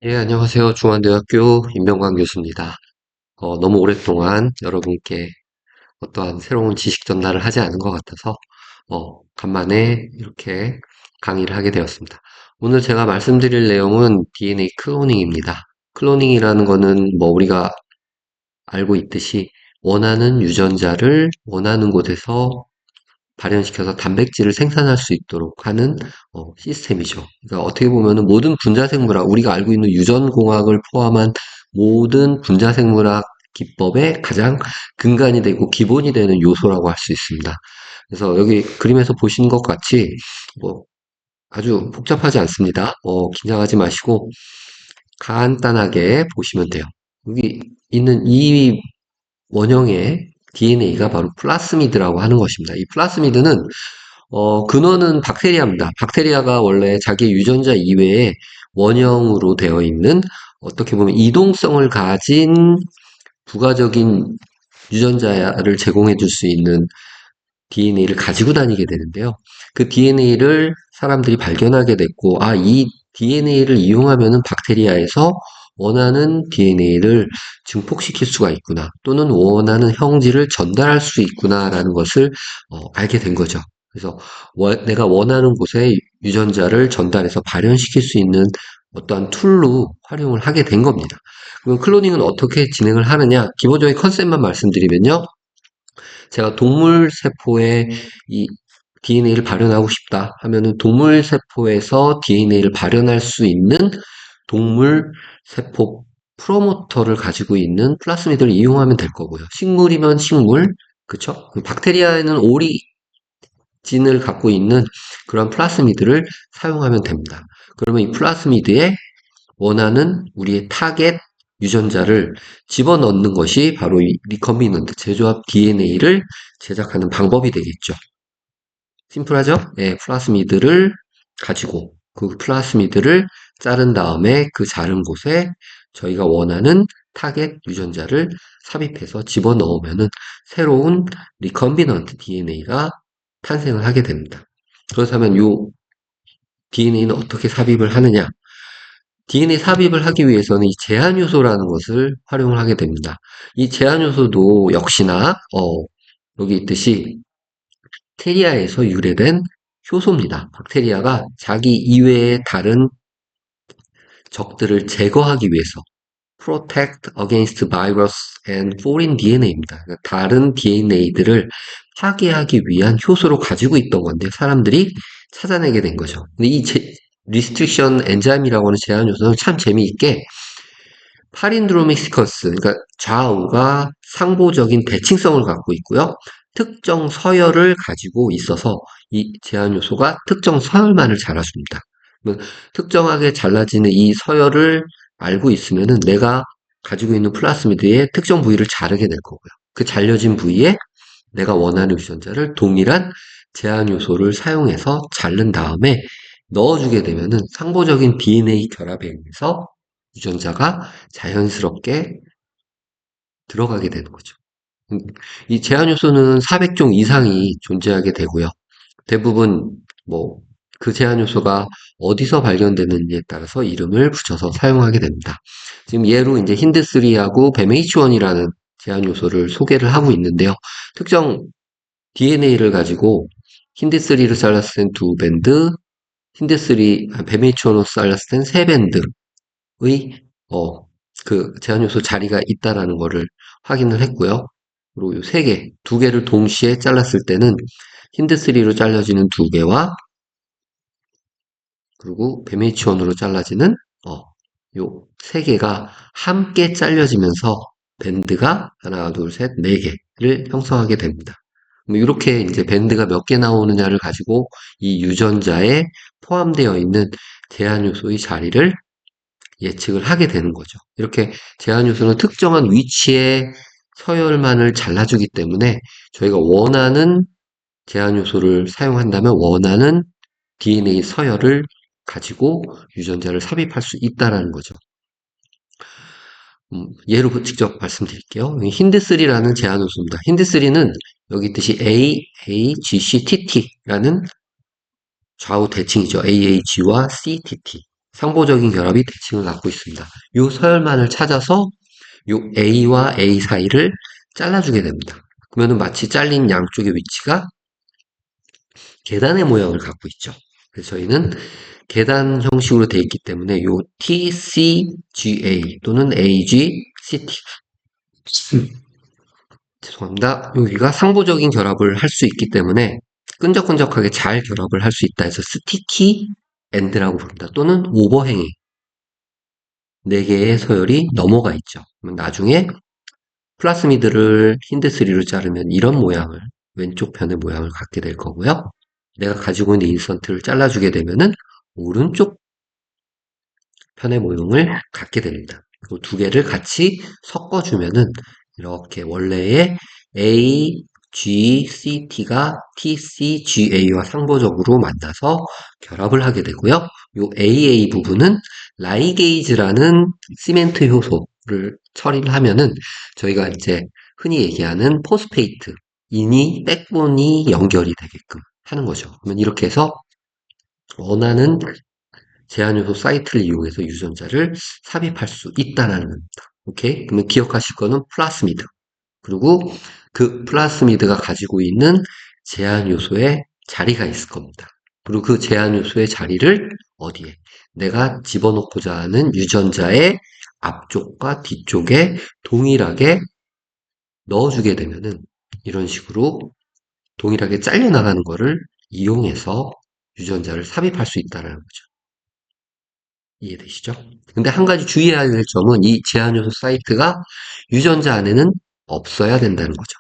예, 안녕하세요. 중앙대학교 임병관 교수입니다. 너무 오랫동안 여러분께 어떠한 새로운 지식 전달을 하지 않은 것 같아서, 간만에 이렇게 강의를 하게 되었습니다. 오늘 제가 말씀드릴 내용은 DNA 클로닝입니다. 클로닝이라는 거는 뭐 우리가 알고 있듯이 원하는 유전자를 원하는 곳에서 발현시켜서 단백질을 생산할 수 있도록 하는 시스템이죠. 그러니까 어떻게 보면은 모든 분자생물학, 우리가 알고 있는 유전공학을 포함한 모든 분자생물학 기법의 가장 근간이 되고 기본이 되는 요소라고 할 수 있습니다. 그래서 여기 그림에서 보시는 것 같이 뭐 아주 복잡하지 않습니다. 긴장하지 마시고 간단하게 보시면 돼요. 여기 있는 이 원형의 DNA가 바로 플라스미드라고 하는 것입니다. 이 플라스미드는 근원은 박테리아입니다. 박테리아가 원래 자기 유전자 이외에 원형으로 되어 있는 어떻게 보면 이동성을 가진 부가적인 유전자를 제공해 줄 수 있는 DNA를 가지고 다니게 되는데요. 그 DNA를 사람들이 발견하게 됐고, 이 DNA를 이용하면은 박테리아에서 원하는 DNA를 증폭시킬 수가 있구나, 또는 원하는 형질을 전달할 수 있구나라는 것을 알게 된 거죠. 그래서 내가 원하는 곳에 유전자를 전달해서 발현시킬 수 있는 어떠한 툴로 활용을 하게 된 겁니다. 그럼 클로닝은 어떻게 진행을 하느냐? 기본적인 컨셉만 말씀드리면요. 제가 동물 세포에 이 DNA를 발현하고 싶다 하면은 동물 세포에서 DNA를 발현할 수 있는 동물 세포 프로모터를 가지고 있는 플라스미드를 이용하면 될 거고요. 식물이면 식물, 그쵸? 박테리아에는 오리진을 갖고 있는 그런 플라스미드를 사용하면 됩니다. 그러면 이 플라스미드에 원하는 우리의 타겟 유전자를 집어넣는 것이 바로 이 리컨비넌트 재조합 DNA를 제작하는 방법이 되겠죠. 심플하죠? 네, 플라스미드를 가지고 그 플라스미드를 자른 다음에 그 자른 곳에 저희가 원하는 타겟 유전자를 삽입해서 집어넣으면은 새로운 리컨비넌트 DNA가 탄생을 하게 됩니다. 그렇다면 이 DNA는 어떻게 삽입을 하느냐? DNA 삽입을 하기 위해서는 이 제한 요소라는 것을 활용을 하게 됩니다. 이 제한 요소도 역시나 여기 있듯이 박테리아에서 유래된 효소입니다. 박테리아가 자기 이외의 다른 적들을 제거하기 위해서 protect against virus and foreign DNA입니다. 그러니까 다른 DNA들을 파괴하기 위한 효소로 가지고 있던 건데 사람들이 찾아내게 된 거죠. 근데 이 리스트릭션 엔자임이라고 하는 제한 요소는 참 재미있게 파린드로미스커스, 그러니까 좌우가 상보적인 대칭성을 갖고 있고요. 특정 서열을 가지고 있어서 이 제한 요소가 특정 서열만을 잘라줍니다. 특정하게 잘라지는 이 서열을 알고 있으면은 내가 가지고 있는 플라스미드의 특정 부위를 자르게 될 거고요. 그 잘려진 부위에 내가 원하는 유전자를 동일한 제한 요소를 사용해서 자른 다음에 넣어주게 되면은 상보적인 DNA 결합에 의해서 유전자가 자연스럽게 들어가게 되는 거죠. 이 제한 요소는 400종 이상이 존재하게 되고요. 대부분 뭐 그 제한 요소가 어디서 발견되는지에 따라서 이름을 붙여서 사용하게 됩니다. 지금 예로 이제 힌드3하고 뱀H1이라는 제한 요소를 소개를 하고 있는데요. 특정 DNA를 가지고 힌드3를 잘랐을 땐 두 밴드, 뱀H1로 잘랐을 땐 세 밴드의 그 제한 요소 자리가 있다라는 거를 확인을 했고요. 그리고 세 개, 두 개를 동시에 잘랐을 때는 힌드3로 잘려지는 두 개와 그리고 뱀H1으로 잘라지는 요 세 개가 함께 잘려지면서 밴드가 하나, 둘, 셋, 네 개를 형성하게 됩니다. 이렇게 이제 밴드가 몇 개 나오느냐를 가지고 이 유전자에 포함되어 있는 제한 요소의 자리를 예측을 하게 되는 거죠. 이렇게 제한 요소는 특정한 위치의 서열만을 잘라주기 때문에 저희가 원하는 제한 요소를 사용한다면 원하는 DNA 서열을 가지고 유전자를 삽입할 수 있다라는 거죠. 예로 직접 말씀드릴게요. 힌드3라는 제한 요소입니다. 힌드3는 여기 있듯이 AAGCTT라는 좌우 대칭이죠. AAG와 CTT. 상보적인 결합이 대칭을 갖고 있습니다. 이 서열만을 찾아서 요 A와 A 사이를 잘라주게 됩니다. 그러면 마치 잘린 양쪽의 위치가 계단의 모양을 갖고 있죠. 그래서 저희는 계단 형식으로 되어 있기 때문에 요 TCGA 또는 AGCT 죄송합니다. 여기가 상보적인 결합을 할 수 있기 때문에 끈적끈적하게 잘 결합을 할 수 있다 해서 스티키 엔드라고 부릅니다. 또는 오버행잉 4개의 서열이 넘어가 있죠. 그러면 나중에 플라스미드를 힌드3로 자르면 이런 모양을 왼쪽 편의 모양을 갖게 될 거고요. 내가 가지고 있는 인스턴트를 잘라주게 되면은 오른쪽 편의 모형을 갖게 됩니다. 그리고 두 개를 같이 섞어주면은 이렇게 원래의 A, G, C, T가 T, C, G, A와 상보적으로 만나서 결합을 하게 되고요. 이 AA 부분은 라이게이즈라는 시멘트 효소를 처리를 하면은 저희가 이제 흔히 얘기하는 포스페이트, 인이 백본이 연결이 되게끔 하는 거죠. 그러면 이렇게 해서 원하는 제한요소 사이트를 이용해서 유전자를 삽입할 수 있다는 겁니다. 오케이? 그러면 기억하실 거는 플라스미드. 그리고 그 플라스미드가 가지고 있는 제한요소의 자리가 있을 겁니다. 그리고 그 제한요소의 자리를 어디에? 내가 집어넣고자 하는 유전자의 앞쪽과 뒤쪽에 동일하게 넣어주게 되면은 이런 식으로 동일하게 잘려나가는 거를 이용해서 유전자를 삽입할 수 있다는 거죠. 이해되시죠? 근데 한 가지 주의해야 될 점은 이 제한 요소 사이트가 유전자 안에는 없어야 된다는 거죠.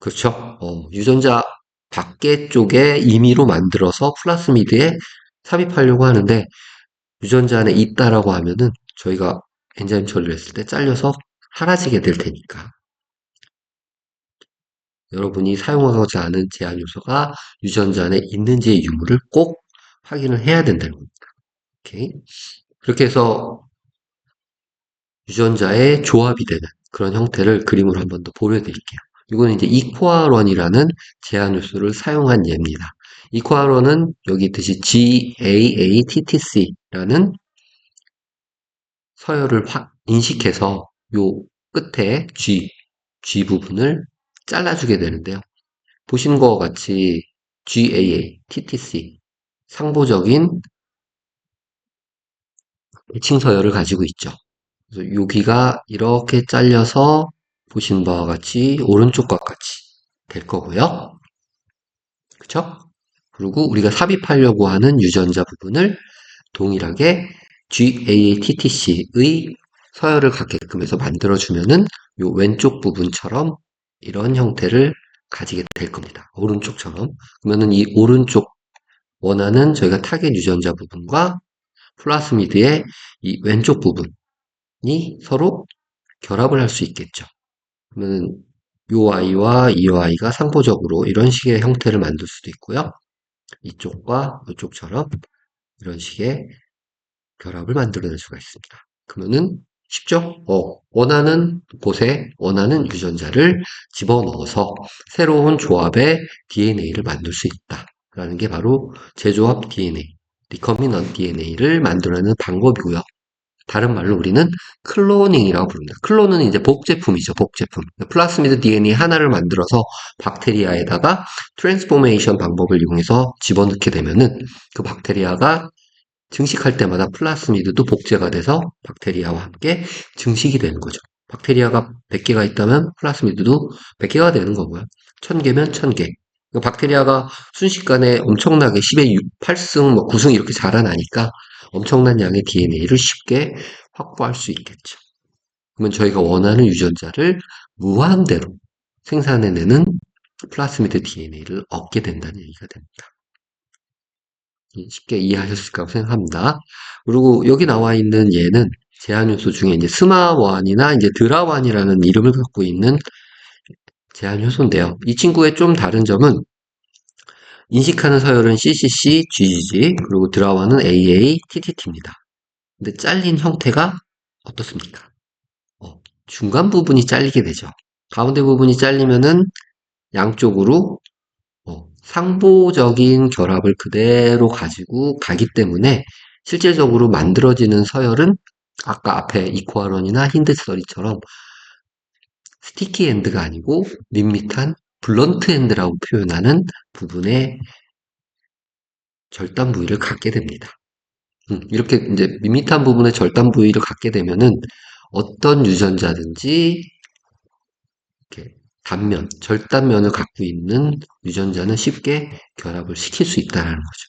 그렇죠? 유전자 밖에 쪽에 임의로 만들어서 플라스미드에 삽입하려고 하는데 유전자 안에 있다라고 하면은 저희가 엔자임 처리를 했을 때 잘려서 사라지게 될 테니까 여러분이 사용하고자 하는 제한 요소가 유전자 안에 있는지의 유무를 꼭 확인을 해야 된다는 겁니다. 오케이? 그렇게 해서 유전자의 조합이 되는 그런 형태를 그림으로 한번 더 보여드릴게요. 이거는 이제 이코아론이라는 제한 요소를 사용한 예입니다. 이코아론은 여기 있듯이 GAATTC라는 서열을 인식해서 요 끝에 G 부분을 잘라주게 되는데요. 보시는 것과 같이 GAATTC 상보적인 대칭 서열을 가지고 있죠. 그래서 여기가 이렇게 잘려서 보신 바와 같이 오른쪽과 같이 될 거고요. 그쵸? 그리고 우리가 삽입하려고 하는 유전자 부분을 동일하게 GAATTC의 서열을 갖게끔 해서 만들어주면은 요 왼쪽 부분처럼 이런 형태를 가지게 될 겁니다. 오른쪽처럼. 그러면은 이 오른쪽 원하는 저희가 타겟 유전자 부분과 플라스미드의 이 왼쪽 부분이 서로 결합을 할 수 있겠죠. 그러면 요 아이와 이 아이가 상보적으로 이런 식의 형태를 만들 수도 있고요. 이쪽과 이쪽처럼 이런 식의 결합을 만들어낼 수가 있습니다. 그러면은 쉽죠? 원하는 곳에 원하는 유전자를 집어넣어서 새로운 조합의 DNA를 만들 수 있다라는 게 바로 재조합 DNA, 리커미넌트 DNA를 만들어내는 방법이고요. 다른 말로 우리는 클로닝이라고 부릅니다. 클론은 이제 복제품이죠, 복제품. 플라스미드 DNA 하나를 만들어서 박테리아에다가 트랜스포메이션 방법을 이용해서 집어넣게 되면은 그 박테리아가 증식할 때마다 플라스미드도 복제가 돼서 박테리아와 함께 증식이 되는 거죠. 박테리아가 100개가 있다면 플라스미드도 100개가 되는 거고요. 1000개면 1000개. 박테리아가 순식간에 엄청나게 10의 6, 8승, 9승 이렇게 자라나니까 엄청난 양의 DNA를 쉽게 확보할 수 있겠죠. 그러면 저희가 원하는 유전자를 무한대로 생산해내는 플라스미드 DNA를 얻게 된다는 얘기가 됩니다. 쉽게 이해하셨을까 생각합니다. 그리고 여기 나와 있는 얘는 제한 요소 중에 이제 스마완이나 이제 드라완이라는 이름을 갖고 있는 제한 요소인데요. 이 친구의 좀 다른 점은 인식하는 서열은 CCC, GGG, 그리고 드라완은 AA, TTT입니다. 근데 잘린 형태가 어떻습니까? 중간 부분이 잘리게 되죠. 가운데 부분이 잘리면은 양쪽으로 상보적인 결합을 그대로 가지고 가기 때문에 실질적으로 만들어지는 서열은 아까 앞에 이코아론이나 힌드스터리처럼 스티키 엔드가 아니고 밋밋한 블런트 엔드라고 표현하는 부분에 절단 부위를 갖게 됩니다. 이렇게 이제 밋밋한 부분에 절단 부위를 갖게 되면은 어떤 유전자든지 이렇게 단면, 절단면을 갖고 있는 유전자는 쉽게 결합을 시킬 수 있다는 거죠.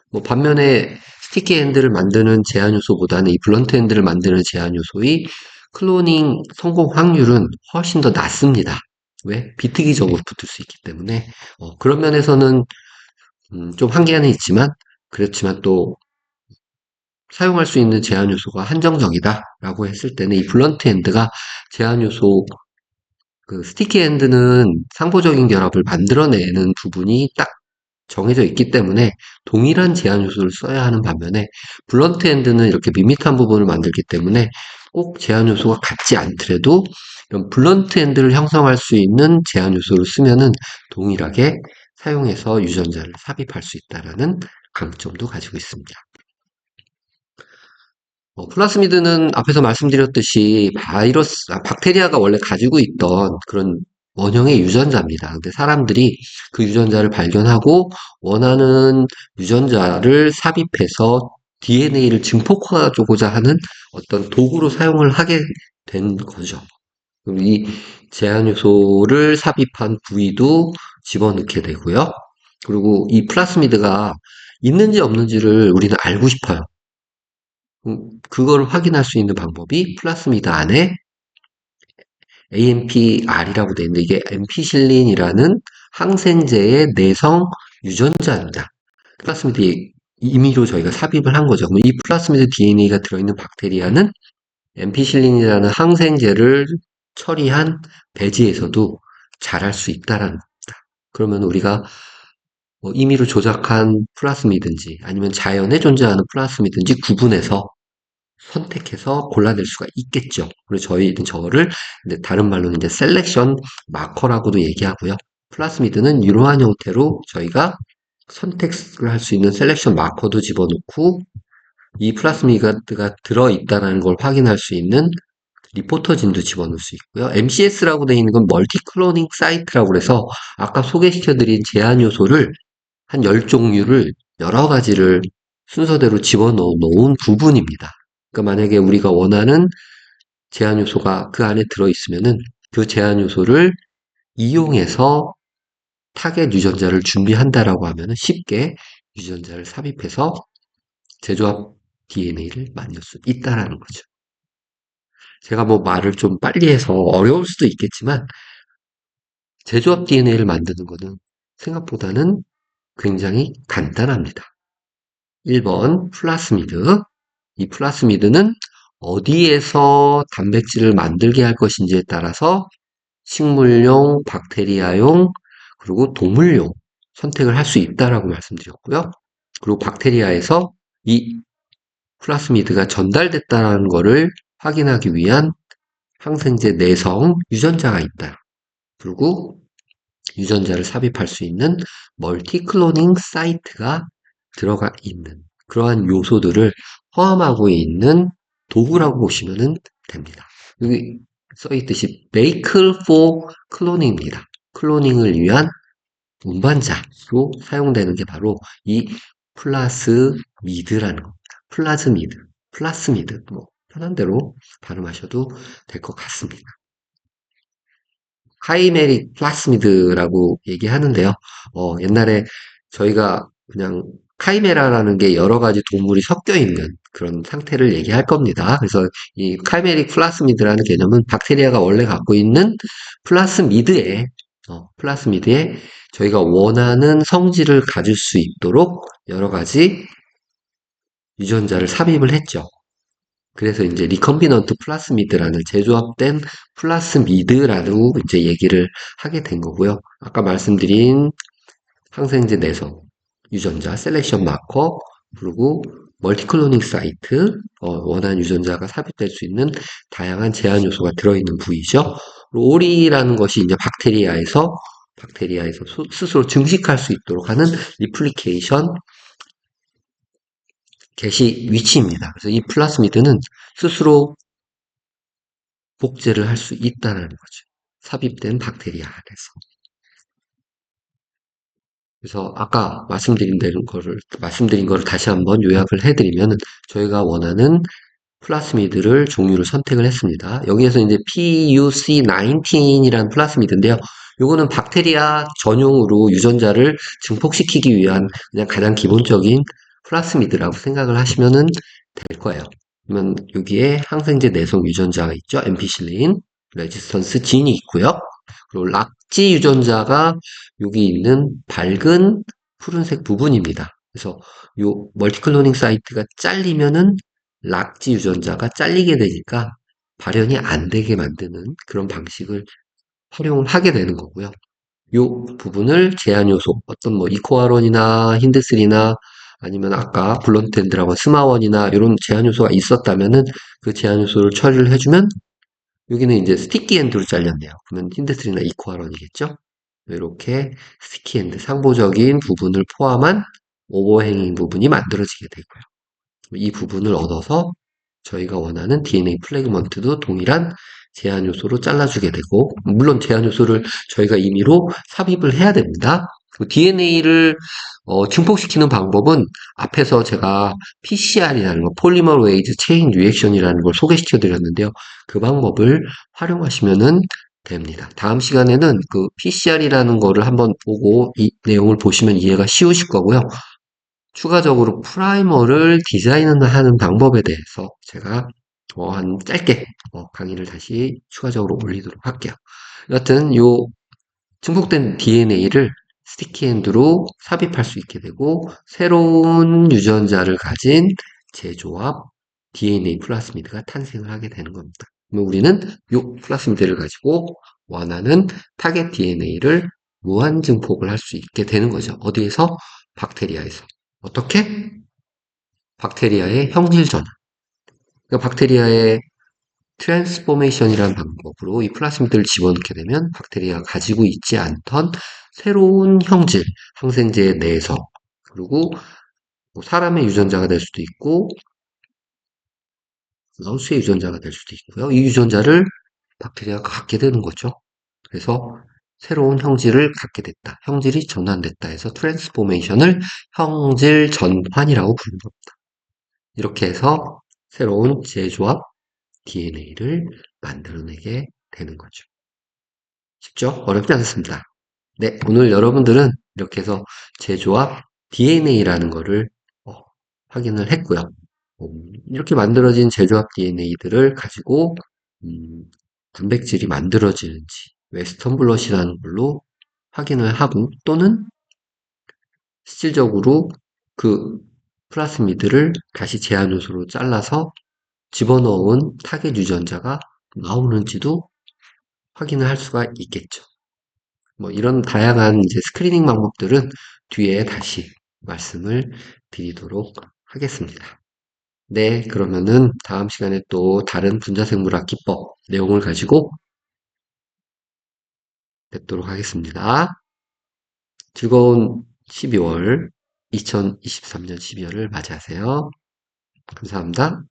뭐 반면에 스티키 핸들을 만드는 제한 요소보다는 이 블런트 핸들을 만드는 제한 요소의 클로닝 성공 확률은 훨씬 더 낮습니다. 왜? 비특이적으로 붙을 수 있기 때문에 그런 면에서는 좀 한계는 있지만 그렇지만 또 사용할 수 있는 제한 요소가 한정적이다라고 했을 때는 이 블런트 핸드가 제한 요소 그 스티키 핸드는 상보적인 결합을 만들어내는 부분이 딱 정해져 있기 때문에 동일한 제한 요소를 써야 하는 반면에 블런트 엔드는 이렇게 밋밋한 부분을 만들기 때문에 꼭 제한 요소가 같지 않더라도 이런 블런트 엔드를 형성할 수 있는 제한 요소를 쓰면은 동일하게 사용해서 유전자를 삽입할 수 있다라는 강점도 가지고 있습니다. 플라스미드는 앞에서 말씀드렸듯이 박테리아가 원래 가지고 있던 그런 원형의 유전자입니다. 근데 사람들이 그 유전자를 발견하고 원하는 유전자를 삽입해서 DNA를 증폭하고자 하는 어떤 도구로 사용을 하게 된 거죠. 그럼 이 제한 요소를 삽입한 부위도 집어넣게 되고요. 그리고 이 플라스미드가 있는지 없는지를 우리는 알고 싶어요. 그걸 확인할 수 있는 방법이 플라스미드 안에 AMPR이라고 되어 있는데 이게 엠피실린이라는 항생제의 내성 유전자입니다. 플라스미드에 임의로 저희가 삽입을 한 거죠. 그럼 이 플라스미드 DNA가 들어있는 박테리아는 엠피실린이라는 항생제를 처리한 배지에서도 자랄 수 있다라는 겁니다. 그러면 우리가 임의로 조작한 플라스미든지 아니면 자연에 존재하는 플라스미든지 구분해서 선택해서 골라낼 수가 있겠죠. 그리고 저희는 저거를 다른 말로는 이제 셀렉션 마커라고도 얘기하고요. 플라스미드는 이러한 형태로 저희가 선택을 할 수 있는 셀렉션 마커도 집어넣고 이 플라스미드가 들어있다는 걸 확인할 수 있는 리포터진도 집어넣을 수 있고요. MCS라고 되어 있는 건 멀티 클로닝 사이트라고 해서 아까 소개시켜드린 제한 요소를 한 10종류를 여러 가지를 순서대로 집어넣은 부분입니다. 그러니까 만약에 우리가 원하는 제한 요소가 그 안에 들어있으면은 그 제한 요소를 이용해서 타겟 유전자를 준비한다라고 하면은 쉽게 유전자를 삽입해서 제조합 DNA를 만들 수 있다라는 거죠. 제가 뭐 말을 좀 빨리 해서 어려울 수도 있겠지만 제조합 DNA를 만드는 거는 생각보다는 굉장히 간단합니다. 1번 플라스미드. 이 플라스미드는 어디에서 단백질을 만들게 할 것인지에 따라서 식물용, 박테리아용, 그리고 동물용 선택을 할 수 있다라고 말씀드렸고요. 그리고 박테리아에서 이 플라스미드가 전달됐다는 것을 확인하기 위한 항생제 내성 유전자가 있다. 그리고 유전자를 삽입할 수 있는 멀티클로닝 사이트가 들어가 있는 그러한 요소들을 포함하고 있는 도구라고 보시면 됩니다. 여기 써있듯이 Make for Cloning입니다. 클로닝을 위한 운반자로 사용되는 게 바로 이 플라스미드라는 겁니다. 플라스미드, 뭐 편한 대로 발음하셔도 될 것 같습니다. 카이메릭 플라스미드라고 얘기하는데요. 옛날에 저희가 그냥 카이메라라는 게 여러 가지 동물이 섞여 있는 그런 상태를 얘기할 겁니다. 그래서 이 카이메릭 플라스미드라는 개념은 박테리아가 원래 갖고 있는 플라스미드에 저희가 원하는 성질을 가질 수 있도록 여러 가지 유전자를 삽입을 했죠. 그래서 이제 리컴비넌트 플라스미드라는 재조합된 플라스미드라고 이제 얘기를 하게 된 거고요. 아까 말씀드린 항생제 내성, 유전자, 셀렉션 마커, 그리고 멀티클로닝 사이트, 원하는 유전자가 삽입될 수 있는 다양한 제한 요소가 들어있는 부위죠. 오리라는 것이 이제 박테리아에서 스스로 증식할 수 있도록 하는 리플리케이션 게시 위치입니다. 그래서 이 플라스미드는 스스로 복제를 할 수 있다는 거죠. 삽입된 박테리아 안에서. 그래서 아까 말씀드린 거를 다시 한번 요약을 해드리면 저희가 원하는 플라스미드를 종류를 선택을 했습니다. 여기에서 이제 PUC19이라는 플라스미드인데요. 요거는 박테리아 전용으로 유전자를 증폭시키기 위한 그냥 가장 기본적인 플라스미드라고 생각을 하시면 될 거예요. 그러면 여기에 항생제 내성 유전자가 있죠. 엠피실린, 레지스턴스 진이 있고요. 그리고 락지 유전자가 여기 있는 밝은 푸른색 부분입니다. 그래서 요 멀티클로닝 사이트가 잘리면은 락지 유전자가 잘리게 되니까 발현이 안 되게 만드는 그런 방식을 활용을 하게 되는 거고요. 요 부분을 제한 요소, 어떤 뭐 이코아론이나 힌드3나 아니면 아까 블론텐드라고 스마원이나 이런 제한 요소가 있었다면은 그 제한 요소를 처리를 해주면 여기는 이제 스티키 엔드로 잘렸네요. 그러면 힌드3나 이코아론이겠죠? 이렇게 스티키 엔드, 상보적인 부분을 포함한 오버행잉 부분이 만들어지게 되고요. 이 부분을 얻어서 저희가 원하는 DNA 플래그먼트도 동일한 제한 요소로 잘라주게 되고, 물론 제한 요소를 저희가 임의로 삽입을 해야 됩니다. DNA를 증폭시키는 방법은 앞에서 제가 PCR이라는 거, 폴리머레이즈 체인 리액션이라는 걸 소개시켜 드렸는데요. 그 방법을 활용하시면 됩니다. 다음 시간에는 그 PCR이라는 거를 한번 보고 이 내용을 보시면 이해가 쉬우실 거고요. 추가적으로 프라이머를 디자인하는 방법에 대해서 제가 한 짧게 강의를 다시 추가적으로 올리도록 할게요. 여하튼 요 증폭된 DNA를 스티키엔드로 삽입할 수 있게 되고 새로운 유전자를 가진 재조합 DNA 플라스미드가 탄생을 하게 되는 겁니다. 그러면 우리는 요 플라스미드를 가지고 원하는 타겟 DNA를 무한 증폭을 할 수 있게 되는 거죠. 어디에서? 박테리아에서. 어떻게? 박테리아의 형질 전환. 그러니까 박테리아의 트랜스포메이션이라는 방법으로 이 플라스미드를 집어넣게 되면 박테리아가 가지고 있지 않던 새로운 형질, 항생제의 내성, 그리고 뭐 사람의 유전자가 될 수도 있고 마우스의 유전자가 될 수도 있고요. 이 유전자를 박테리아가 갖게 되는 거죠. 그래서 새로운 형질을 갖게 됐다. 형질이 전환됐다 해서 트랜스포메이션을 형질 전환이라고 부르는 겁니다. 이렇게 해서 새로운 재조합 DNA를 만들어내게 되는 거죠. 쉽죠? 어렵지 않습니다. 네, 오늘 여러분들은 이렇게 해서 재조합 DNA라는 거를 확인을 했고요. 이렇게 만들어진 재조합 DNA들을 가지고 단백질이 만들어지는지 웨스턴 블롯이라는 걸로 확인을 하고 또는 실질적으로 그 플라스미드를 다시 제한 요소로 잘라서 집어넣은 타겟 유전자가 나오는지도 확인을 할 수가 있겠죠. 뭐 이런 다양한 이제 스크리닝 방법들은 뒤에 다시 말씀을 드리도록 하겠습니다. 네, 그러면은 다음 시간에 또 다른 분자생물학 기법 내용을 가지고 뵙도록 하겠습니다. 즐거운 12월, 2023년 12월을 맞이하세요. 감사합니다.